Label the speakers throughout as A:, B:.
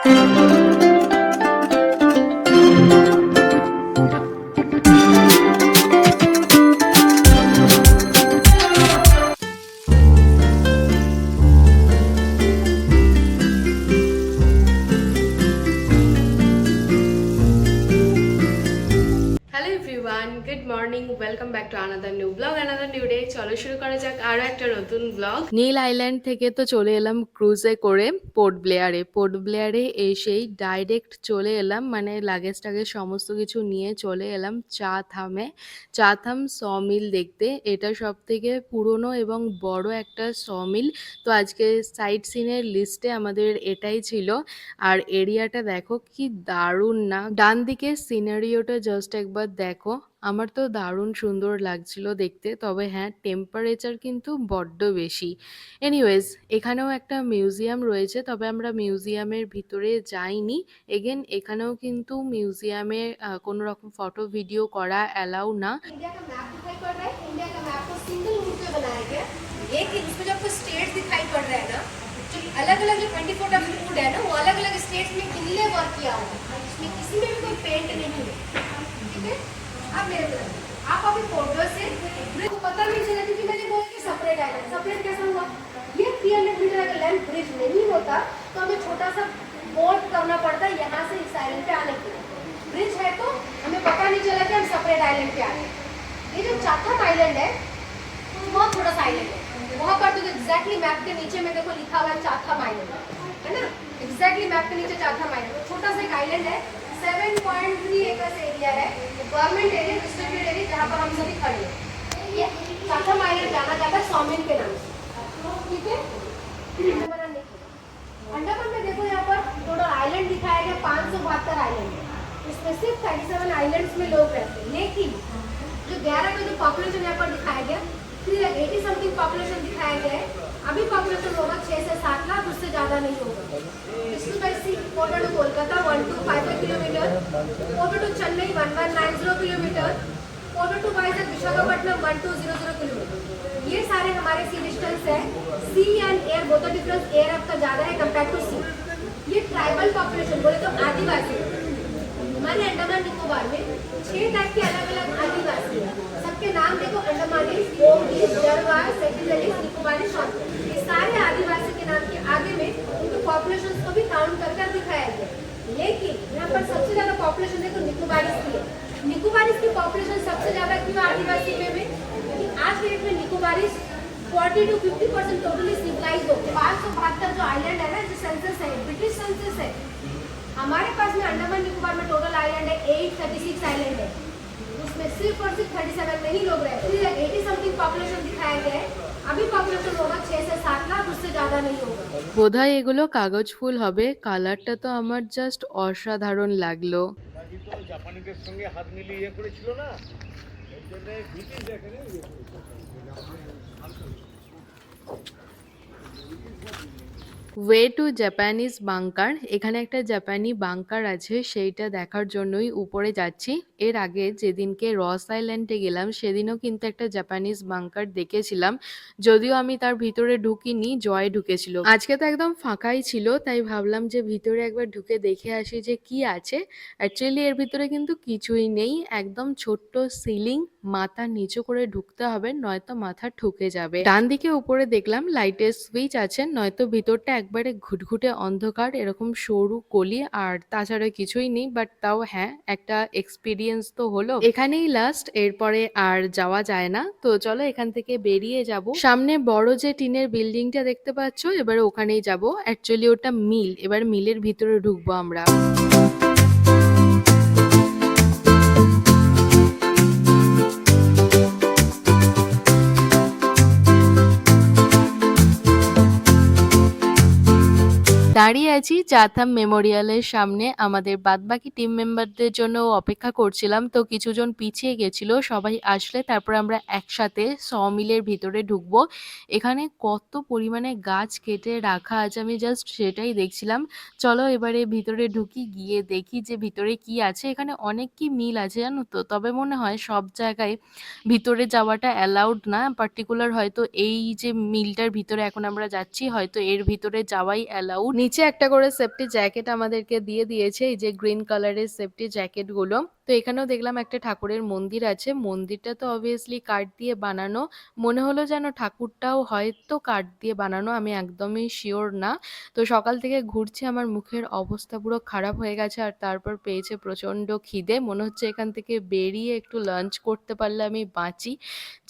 A: Good morning, welcome back to another new blog, another new day. চলো শুরু করা যাক আরও একটা নতুন ব্লগ। নীল আইল্যান্ড থেকে তো চলে এলাম ক্রুজে করে পোর্ট ব্লেয়ারে এসেই ডাইরেক্ট চলে এলাম, মানে লাগেজ টাগেজ সমস্ত কিছু নিয়ে চলে এলাম চাথাম সমিল দেখতে। এটা সব থেকে পুরনো এবং বড় একটা সমিল। তো আজকে সাইট সিনের লিস্টে আমাদের এটাই ছিল। আর এরিয়াটা দেখো কি দারুণ না, ডান দিকে সিনারিওটা জাস্ট একবার দেখো। আমার তো দারুণ সুন্দর লাগছিল দেখতে, তবে হ্যাঁ টেম্পারেচার কিন্তু বড্ড বেশি। এনিওয়েজ, এখানেও একটা মিউজিয়াম রয়েছে, তবে আমরা মিউজিয়ামের ভিতরে যাইনি। এগেন এখানেও কিন্তু মিউজিয়ামে কোনো রকম ফটো ভিডিও করা অ্যালাউ না।
B: इंडिया का मैप दिखाई पड़ रहा है। इंडिया का मैप को सिंगल रूट में बनाया गया। एक इसमें जो आपको स्टेट्स दिखाई पड़ रहा है ना, जो अलग अलग जो 24 ऑफ फूड है ना, वो अलग अलग स्टेट्स में इनले वर्क किया हुआ है। इसमें किसी में भी कोई पेंट नहीं है, ठीक है। अब मेरे को आप अभी फोटो से को पता नहीं चला क्योंकि मैंने बोला कि सेपरेट आइलैंड। सेपरेट कैसा हुआ? ये 300 मीटर का लेंथ ब्रिज नहीं होता तो हमें छोटा सा बोट करना पड़ता है यहाँ से इस आइलैंड पे आने के लिए। ब्रिज है तो हमें पता नहीं चला कि हम सेपरेट आइलैंड पे आ गए। ये जो चाथम आइलैंड है बहुत छोटा सा आइलैंड है। वहाँ पर तो एग्जैक्टली मैप के नीचे में देखो लिखा हुआ है चाथम आइलैंड, है ना। एग्जैक्टली मैप के नीचे चाथम आइलैंड, छोटा सा एक आइलैंड है। 7.3 एकर्स एरिया है, गवर्नमेंट एरिया, रिस्ट्रिक्टेड एरिया, जहाँ पर हम सभी खड़े हैं। ये चाथम आइलैंड जाना जाता है सॉमिल के नाम से, ठीक है। अंडमान में देखो यहाँ पर टोटल आइलैंड दिखाया गया 572 आइलैंड है। इसमें सिर्फ 37 आइलैंड्स में लोग रहते हैं, लेकिन जो 11 का जो पॉपुलेशन यहाँ पर दिखाया गया 80 समथिंग पॉपुलेशन दिखाया गया है। अभी पॉपुलेशन होगा 6 से 7 लाख, उससे ज़्यादा नहीं होगा। इसमें by sea Kota to Kolkata 1255 kilometre, Kota to Chennai 1190 kilometre, Kota to Vizag Visakhapatnam 1200 kilometre. ये सारे हमारे सी डिस्टेंस है। Sea and air both difference, air आपका ज़्यादा है कंपेयर टू सी। ये ट्राइबल पॉपुलेशन बोले तो आदिवासी हमारे अंडमान निकोबार में 6 टाइप के अलग अलग आदिवासी हैं। सबके नाम देखो, अंडमानीज, ओंगीज, जरवार, सेटिलरीज, निकोबारी, शॉर्टकट। ये सारे आदिवासी के नाम के आगे में उनके पॉपुलेशन को भी काउंट कर दिखाया गया। लेकिन यहाँ पर सबसे ज्यादा पॉपुलेशन देखो निकोबारीज की है। निकोबारीज की पॉपुलेशन सबसे ज्यादा क्यों आदिवासी में? क्योंकि आज के डेट में निकोबारीज 40 to 50% टोटली सिविलाइज हो गए। 572 जो आइलैंड है ना, जो सेंसस है, ब्रिटिश सेंसस है। हमारे पास में अंडमान निकोबार में टोटल आइलैंड है 836 आइलैंड है, उसमें सिर्फ और सिर्फ 37 में ही लोग रहते हैं। 80 समथिंग पॉपुलेशन दिखाया गया है। अभी पॉपुलेशन होगा 6 से 7 लाख, उससे ज़्यादा नहीं होगा।
A: বোধহয় এগুলো কাগজ ফুল হবে। কালারটা তো আমার জাস্ট অসাধারণ লাগলো।
C: জাপানিদের সঙ্গে হাত মিলিয়ে ইয়ে করেছিল না, এই জন্য ব্রিটিশ এখানে ইয়ে করেছিল।
A: ওয়ে টু জাপানিজ বাংকার, এখানে একটা জাপানি বাংকার আছে, সেইটা দেখার জন্যই উপরে যাচ্ছি। এর আগে যেদিনকে রস আইল্যান্ডে গেলাম সেদিনও কিন্তু একটা জাপানিজ বাংকার দেখেছিলাম, যদিও আমি তার ভিতরে ঢুকিনি, জয় ঢুকেছিল। আজকে তো একদম ফাঁকাই ছিল, তাই ভাবলাম যে ভিতরে একবার ঢুকে দেখে আসি যে কি আছে। অ্যাকচুয়ালি এর ভিতরে কিন্তু কিছুই নেই, একদম ছোট্ট সিলিং, মাথা নিচু করে ঢুকতে হবে নয়তো মাথা ঠুকে যাবে। ডান দিকে উপরে দেখলাম লাইটের সুইচ আছে, নয়তো ভিতরটা একবারে ঘুটঘুটে অন্ধকার, এরকম সরু গলি, আর তাছাড়া কিছুই নেই। বাট তাও হ্যাঁ, একটা এক্সপিরিয়েন্স তো হলো। এখানেই লাস্ট, এরপরে আর যাওয়া যায় না। তো চলো এখান থেকে বেরিয়ে যাব। সামনে বড় যে টিনের বিল্ডিংটা দেখতে পাচ্ছ, এবারে ওখানেই যাব। অ্যাকচুয়ালি ওটা মিল, এবার মিলের ভিতরে ঢুকবো আমরা। দাঁড়িয়ে আছি চাথাম মেমোরিয়ালের সামনে, আমাদের বাদবাকি টিম মেম্বারদের জন্য অপেক্ষা করছিলাম। তো কিছুজন পিছিয়ে গেছিল, সবাই আসলে তারপর আমরা একসাথে সমিলের ভিতরে ঢুকবো। এখানে কত পরিমাণে গাছ কেটে রাখা আছে, আমি জাস্ট সেটাই দেখছিলাম। চলো এবারে ভিতরে ঢুকি, গিয়ে দেখি যে ভিতরে কি আছে। এখানে অনেক কি মিল আছে জানো তো, তবে মনে হয় সব জায়গায় ভিতরে যাওয়াটা অ্যালাউড না। পার্টিকুলার হয়তো এই যে মিলটার ভিতরে এখন আমরা যাচ্ছি, হয়তো এর ভিতরে যাওয়াই অ্যালাউড। নিচে একটা করে সেফটি জ্যাকেট আমাদেরকে দিয়ে দিয়েছে, এই যে গ্রিন কালারের সেফটি জ্যাকেট গুলো। তো এখানেও দেখলাম একটা ঠাকুরের মন্দির আছে, মন্দিরটা তো অবভিয়াসলি কাঠ দিয়ে বানানো, মনে হলো যেন ঠাকুরটাও হয়তো কাঠ দিয়ে বানানো, আমি একদমই শিওর না। তো সকাল থেকে ঘুরছি, আমার মুখের অবস্থা পুরো খারাপ হয়ে গেছে, আর তারপর পেয়েছে প্রচন্ড খিদে, মনে হচ্ছে এখান থেকে বেরিয়ে একটু লাঞ্চ করতে পারলে আমি বাঁচি।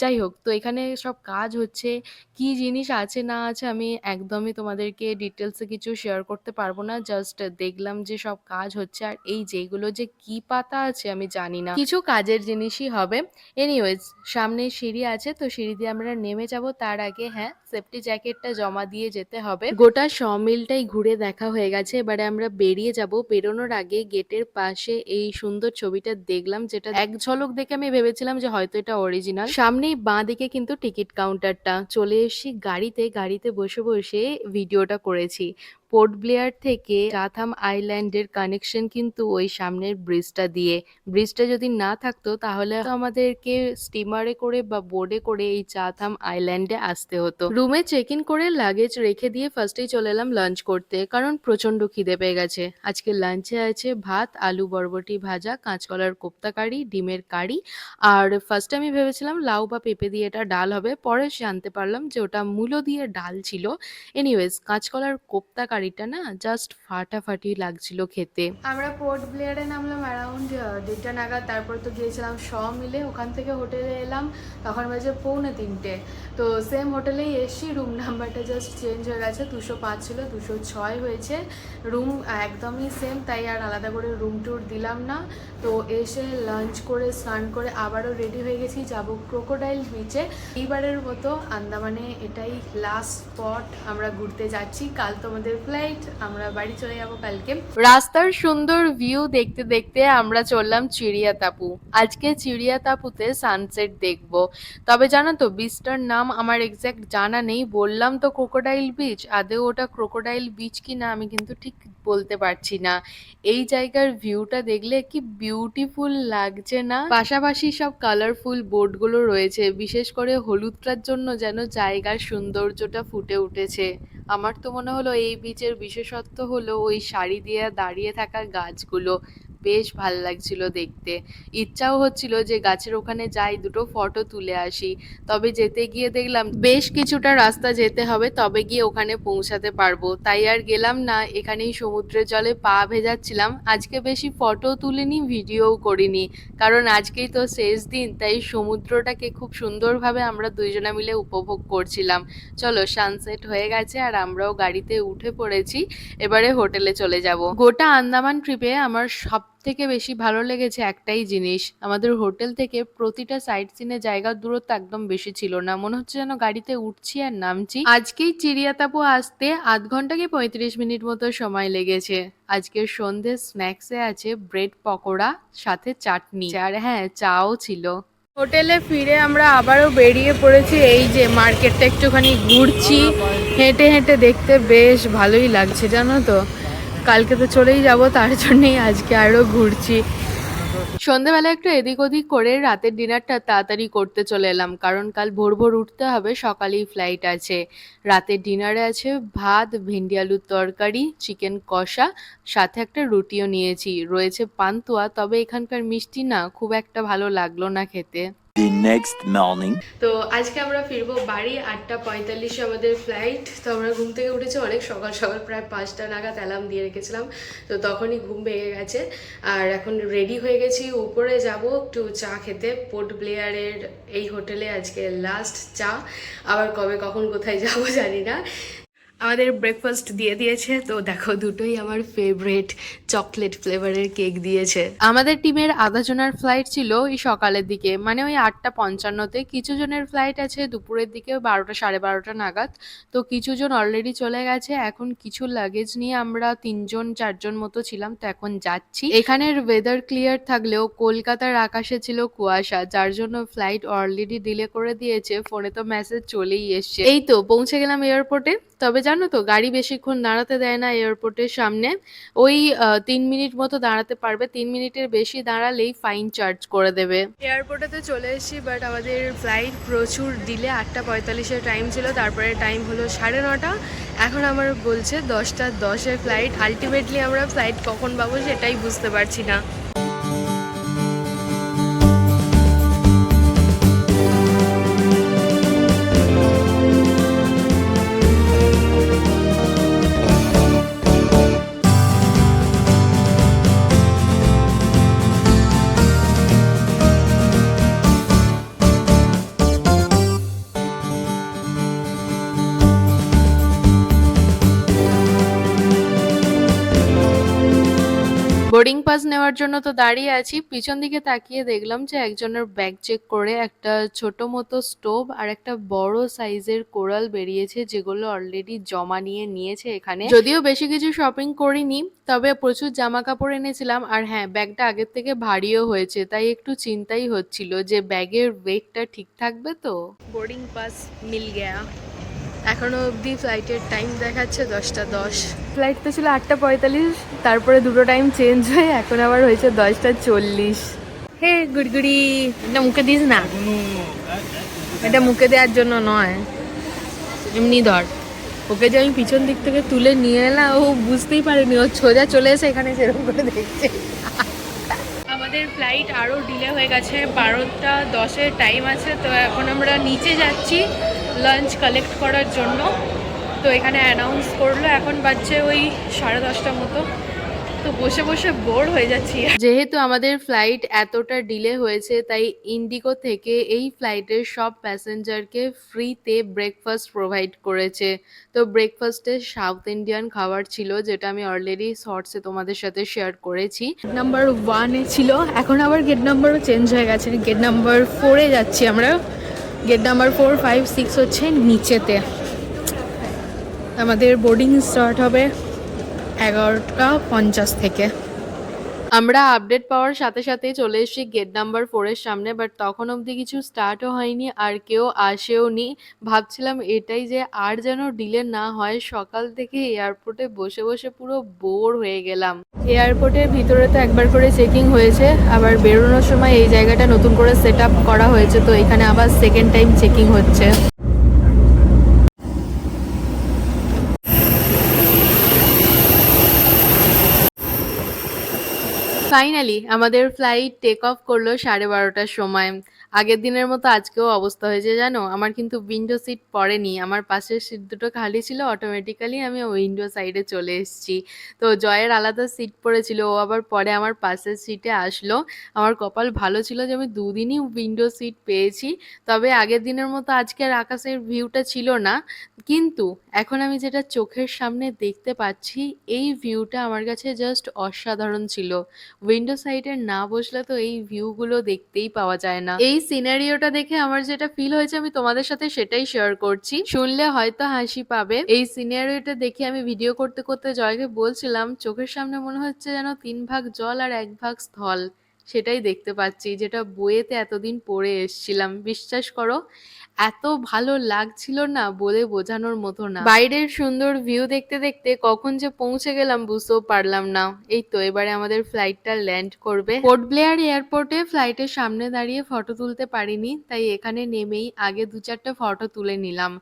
A: যাই হোক, তো এখানে সব কাজ হচ্ছে, কি জিনিস আছে না আছে আমি একদমই তোমাদেরকে ডিটেলসে কিছু শেয়ার করতে পারবো না, জাস্ট দেখলাম যে সব কাজ হচ্ছে, আর এই যেগুলো যে কি পাতা আছে আমি জানি না, কিছু কাজের জিনিসই হবে। এনিওয়েজ, সামনে সিঁড়ি আছে, তো সিঁড়ি দিয়ে আমরা নেমে যাব, তার আগে হ্যাঁ সেফটি জ্যাকেটটা জমা দিয়ে যেতে হবে। গোটা সমিলটাই ঘুরে দেখা হয়ে গেছে, এবারে আমরা বেরিয়ে যাব। বেরোনোর আগে গেটের পাশে এই সুন্দর ছবিটা দেখলাম, যেটা এক ঝলক দেখে আমি ভেবেছিলাম যে হয়তো এটা অরিজিনাল। সামনেই বাঁ দিকে কিন্তু টিকিট কাউন্টারটা, চলে এসেছি গাড়িতে, গাড়িতে বসে বসে ভিডিওটা করেছি। পোর্ট ব্লেয়ার থেকে চাথাম আইল্যান্ডের কানেকশন কিন্তু ওই সামনের ব্রিজটা দিয়ে, ব্রিজটা যদি না থাকতো তাহলে তো আমাদেরকে স্টিমারে করে বা বোর্ডে করে এই চাথাম আইল্যান্ডে আসতে হতো। রুমে চেক ইন করে লাগেজ রেখে দিয়ে ফার্স্টেই চলে এলাম লাঞ্চ করতে, কারণ প্রচন্ড খিদে পেয়ে গেছে। আজকে লাঞ্চে আছে ভাত, আলু বরবটি ভাজা, কাঁচকলার কোপ্তা কারি, ডিমের কারি, আর ফার্স্টে আমি ভেবেছিলাম লাউ বা পেঁপে দিয়ে এটা ডাল হবে, পরে জানতে পারলাম যে ওটা মূলো দিয়ে ডাল ছিল। এনিওয়েজ, কাঁচকলার কোপ্তা কারিটা না জাস্ট ফাটাফাটি লাগছিল খেতে। আমরা পোর্ট ব্লেয়ারে নামলাম অ্যারাউন্ড 1:30 নাগাদ, তারপর তো গিয়েছিলাম মিলে, ওখান থেকে হোটেলে এলাম তখন বাজে 2:45। তো সেম হোটেলেই এসছি, রুম নাম্বারটা জাস্ট চেঞ্জ হয়ে গেছে, 205 ছিল 206 হয়েছে। রুম একদমই সেম, তাই আর আলাদা করে রুম ট্যুর দিলাম না। তো এসে লাঞ্চ করে স্নান করে আবারও রেডি হয়ে গেছি, যাব ক্রোকোডাইল বিচে। এইবারের মতো আন্দামানে এটাই লাস্ট স্পট আমরা ঘুরতে যাচ্ছি, কাল তোমাদের ফ্লাইট, আমরা বাড়ি চলে যাব কালকে। রাস্তার সুন্দর ভিউ দেখতে দেখতে আমরা চললাম চিড়িয়াতাপু। আজকে চিড়িয়াতাপুতে সানসেট দেখব। তবে জানো তো বিচটার নাম আমার এক্স্যাক্ট জানা নেই, বললাম তো ক্রোকোডাইল বিচ, আদৌ ওটা ক্রোকোডাইল বিচ কি না আমি কিন্তু ঠিক বলতে পারছি না। এই জায়গার ভিউটা দেখলে কি বিউটিফুল লাগছে না, পাশাপাশি সব কালারফুল বোটগুলো রয়েছে, বিশেষ করে হলুদটার জন্য যেন জায়গার সৌন্দর্যটা ফুটে উঠেছে। আমার তো মনে হলো এই বিচের বিশেষত্ব হলো ওই সারি দিয়ে দাঁড়িয়ে থাকা গাছগুলো, বেশ ভাল লাগছিল দেখতে। ইচ্ছাও হচ্ছিল যে গাছের ওখানে যাই, দুটো ফটো তুলে আসি, তবে যেতে গিয়ে দেখলাম বেশ কিছুটা রাস্তা যেতে হবে, তবে গিয়ে ওখানে পৌঁছাতে পারবো, তাই আর গেলাম না। এখানেই সমুদ্রের জলে পা ভেজাচ্ছিলাম। আজকে বেশি ফটো তুলিনি, ভিডিওও করিনি, কারণ আজকেই তো শেষ দিন, তাই সমুদ্রটাকে খুব সুন্দরভাবে আমরা দুইজনা মিলে উপভোগ করছিলাম। চলো, সানসেট হয়ে গেছে আর আমরাও গাড়িতে উঠে পড়েছি, এবারে হোটেলে চলে যাব। গোটা আন্দামান ট্রিপে আমার সব থেকে বেশি ভালো লেগেছে একটাই জিনিস, আমাদের হোটেল থেকে প্রতিটা সাইট সিনের জায়গার দূরত্ব একদম বেশি ছিল না, মনে হচ্ছে যেন গাড়িতে উঠছি আর নামছি। আজকেই চিড়িয়াতাপু আসতে 8 ঘন্টা কি 35 মিনিট মতো সময় লেগেছে। আজকের সন্ধ্যে স্ন্যাক্সে আছে ব্রেড পকোড়া, সাথে চাটনি, আর হ্যাঁ চাও ছিল। হোটেলে ফিরে আমরা আবারও বেরিয়ে পড়েছি, এই যে মার্কেটটা একটুখানি ঘুরছি, হেঁটে হেঁটে দেখতে বেশ ভালোই লাগছে জানো তো। কালকে তো চলেই যাব, তার জন্যই আজকে আরো ঘুরছি। সন্ধ্যেবেলা একটু এদিক ওদিক করে রাতের ডিনারটা তাড়াতাড়ি করতে চলে এলাম, কারণ কাল ভোর ভোর উঠতে হবে, সকালেই ফ্লাইট আছে। রাতের ডিনারে আছে ভাত, ভেন্ডি আলুর তরকারি, চিকেন কষা, সাথে একটা রুটিও নিয়েছি, রয়েছে পান্তুয়া, তবে এখানকার মিষ্টি না খুব একটা ভালো লাগলো না খেতে।
D: The next morning.
A: তো আজকে আমরা ফিরবো বাড়ি, 8:45 আমাদের ফ্লাইট। তো আমরা ঘুম থেকে উঠেছি অনেক সকাল সকাল, প্রায় 5টা নাগাদ অ্যালার্ম দিয়ে রেখেছিলাম, তো তখনই ঘুম ভেঙে গেছে। আর এখন রেডি হয়ে গেছি, উপরে যাব একটু চা খেতে, পোর্ট ব্লেয়ারের এই হোটেলে আজকে লাস্ট চা, আবার কবে কখন কোথায় যাব জানি না। আমাদের ব্রেকফাস্ট দিয়ে দিয়েছে, তো দেখো দুটোই আমার ফেভারিট চকলেট ফ্লেভারের কেক দিয়েছে। আমাদের টিমের আধা জনের ফ্লাইট ছিল এই সকালের দিকে, মানে ওই 8:55-তে, কিছু জনের ফ্লাইট আছে দুপুরের দিকে 12টা 12:30 নাগাদ। তো কিছু জন অলরেডি চলে গেছে, এখন কিছু লাগেজ নিয়ে আমরা 3জন 4জন মতো ছিলাম, তো এখন যাচ্ছি। এখানের ওয়েদার ক্লিয়ার থাকলেও কলকাতার আকাশে ছিল কুয়াশা, যার জন্য ফ্লাইট অলরেডি ডিলে করে দিয়েছে, ফোনে তো মেসেজ চলেই এসছে। এই তো পৌঁছে গেলাম এয়ারপোর্টে। তবে জানো তো গাড়ি বেশিক্ষণ দাঁড়াতে দেয় না এয়ারপোর্টের সামনে। ওই 3 মিনিট মতো দাঁড়াতে পারবে, 3 মিনিটের বেশি দাঁড়ালেই ফাইন চার্জ করে দেবে। এয়ারপোর্টেতে চলে এসেছি, বাট আমাদের ফ্লাইট প্রচুর ডিলে। 8:45-এর টাইম ছিল, তারপরে টাইম হলো 9:30। এখন আমার বলছে 10:10-এর ফ্লাইট। আলটিমেটলি আমরা ফ্লাইট কখন পাবো সেটাই বুঝতে পারছি না। বোর্ডিং পাস নেওয়ার জন্য তো দাঁড়িয়ে আছি, পিছন দিকে তাকিয়ে দেখলাম যে একজনের ব্যাগ চেক করে একটা ছোট মতো স্টোভ আর একটা বড় সাইজের কোরাল বেরিয়েছে, যেগুলো অলরেডি জমা নিয়েছে এখানে। যদিও বেশি কিছু শপিং করিনি, তবে প্রচুর জামা কাপড় এনেছিলাম। আর হ্যাঁ, ব্যাগটা আগের থেকে ভারীও হয়েছে, তাই একটু চিন্তাই হচ্ছিল যে ব্যাগের ওয়েটটা ঠিক থাকবে তো। বোর্ডিং পাস মিল গেয়া। এখনো অবধি ফ্লাইটের টাইম দেখাচ্ছে 10:10। ফ্লাইটটা ছিল 8:45, তারপরে দুটো টাইম চেঞ্জ হয়ে এখন আবার হয়েছে 10:40। হে গুড়গুড়ি, এটা মুখে দিস না, এটা মুখে দেওয়ার জন্য নয়, এমনি ধর। ওকে যে আমি পিছন দিক থেকে তুলে নিয়ে এলাম, ও বুঝতেই পারেনি, ও সোজা চলে এসে এখানে সেরকম করে দেখছে। আমাদের ফ্লাইট আরও ডিলে হয়ে গেছে, 12:10-এর টাইম আছে। তো এখন আমরা নিচে যাচ্ছি লাঞ্চ কালেক্ট করার জন্য। তো এখানে অ্যানাউন্স করলো, এখন বাজছে ওই 10:30 মতো। তো বসে বসে বোর হয়ে যাচ্ছি। যেহেতু আমাদের ফ্লাইট এতটা ডিলে হয়েছে, তাই ইন্ডিগো থেকে এই ফ্লাইটের সব প্যাসেঞ্জারকে ফ্রিতে ব্রেকফাস্ট প্রোভাইড করেছে। তো ব্রেকফাস্টে সাউথ ইন্ডিয়ান খাবার ছিল, যেটা আমি অলরেডি শর্টসে তোমাদের সাথে শেয়ার করেছি। নাম্বার 1-এ ছিল, এখন আবার গেট নাম্বারও চেঞ্জ হয়ে গেছে, গেট নাম্বার 4-এ যাচ্ছি আমরা। গেট নাম্বার 4, 5, 6 হচ্ছে নিচেতে। আমাদের বোর্ডিং স্টার্ট হবে 11:50 থেকে। আমরা আপডেট পাওয়ার সাথে সাথে চলে এসেছি গেট নাম্বার 4-এর সামনে, বাট তখন অবধি কিছু স্টার্টও হয়নি আর কেউ আসেও নি। ভাবছিলাম এটাই যে আর যেন ডিলে না হয়। সকাল থেকে এয়ারপোর্টে বসে বসে পুরো বোর হয়ে গেলাম। এয়ারপোর্টের ভিতরে তো একবার করে চেকিং হয়েছে, আবার বেরোনোর সময় এই জায়গাটা নতুন করে সেট আপ করা হয়েছে, তো এখানে আবার সেকেন্ড টাইম চেকিং হচ্ছে। ফাইনালি আমাদের ফ্লাইট টেক অফ করলো 12:30-টার সময়। আগের দিনের মতো আজকেও অবস্থা হয়েছে জানো, আমার কিন্তু উইন্ডো সিট পড়েনি, আমার পাশের সিট দুটো খালি ছিল, অটোমেটিক্যালি আমি উইন্ডো সাইডে চলে এসেছি। তো জয়ের আলাদা সিট পড়েছিল, ও আবার পরে আমার পাশের সিটে আসলো। আমার কপাল ভালো ছিল যে আমি দুদিনই উইন্ডো সিট পেয়েছি। তবে আগের দিনের মতো আজকের আকাশের ভিউটা ছিল না, কিন্তু এখন আমি যেটা চোখের সামনে দেখতে পাচ্ছি, এই ভিউটা আমার কাছে জাস্ট অসাধারণ ছিল। উইন্ডো সাইডে না বসলে তো এই ভিউগুলো দেখতেই পাওয়া যায় না। এই সিনারিওটা দেখে আমার যেটা ফিল হয়েছে আমি তোমাদের সাথে সেটাই শেয়ার করছি, শুনলে হয়তো হাসি পাবে। এই সিনারিওটা দেখে আমি ভিডিও করতে করতে জয়কে বলছিলাম, চোখের সামনে মনে হচ্ছে যেন 3 ভাগ জল আর 1 ভাগ স্থল, সেটাই দেখতে পাচ্ছি, যেটা বইয়েতে এতদিন পড়ে এসছিলাম। বিশ্বাস করো, এত ভালো লাগছিল না, বলে বোঝানোর মতো না। বাইরের সুন্দর ভিউ দেখতে দেখতে কখন যে পৌঁছে গেলাম বুঝতেও পারলাম না। এই তো এবারে আমাদের ফ্লাইটটা ল্যান্ড করবে। পোর্ট ব্লেয়ার এয়ারপোর্টে ফ্লাইটের সামনে দাঁড়িয়ে ফটো তুলতে পারিনি, তাই এখানে নেমেই আগে 2-4টা ফটো তুলে নিলাম।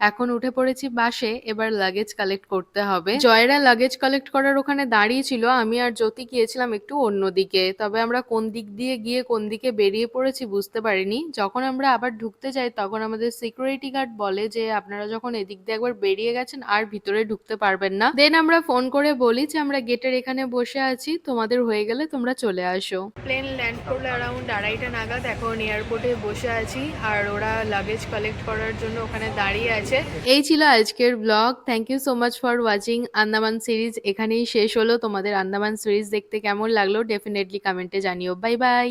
A: এখন উঠে পড়েছি বাসে, এবার লাগেজ কালেক্ট করতে হবে। জয়রা লাগেজ কালেক্ট করার ওখানে দাঁড়িয়ে ছিল, আমি আর জ্যোতি গিয়েছিলাম একটু অন্যদিকে। তবে আমরা কোন দিক দিয়ে গিয়ে কোন দিকে বেরিয়ে পড়েছি বুঝতে পারিনি। যখন আমরা আবার ঢুকতে যাই তখন আমাদের সিকিউরিটি গার্ড বলে যে আপনারা যখন এদিক দিয়ে একবার বেরিয়ে গেছেন আর ভিতরে ঢুকতে পারবেন না। দেন আমরা ফোন করে বলি যে আমরা গেটের এখানে বসে আছি, তোমাদের হয়ে গেলে তোমরা চলে আসো। প্লেন ল্যান্ড করলো অ্যারাউন্ড 2:30 নাগাদ। এখন এয়ারপোর্টে বসে আছি আর ওরা লাগেজ কালেক্ট করার জন্য ওখানে দাঁড়িয়ে আছে। এই ছিল আজকের blog. Thank you so much for watching Andaman series. এখানেই শেষ হলো। তোমাদের আন্দামান সিরিজ দেখতে কেমন লাগলো ডেফিনেটলি কমেন্টে জানিও। Bye bye.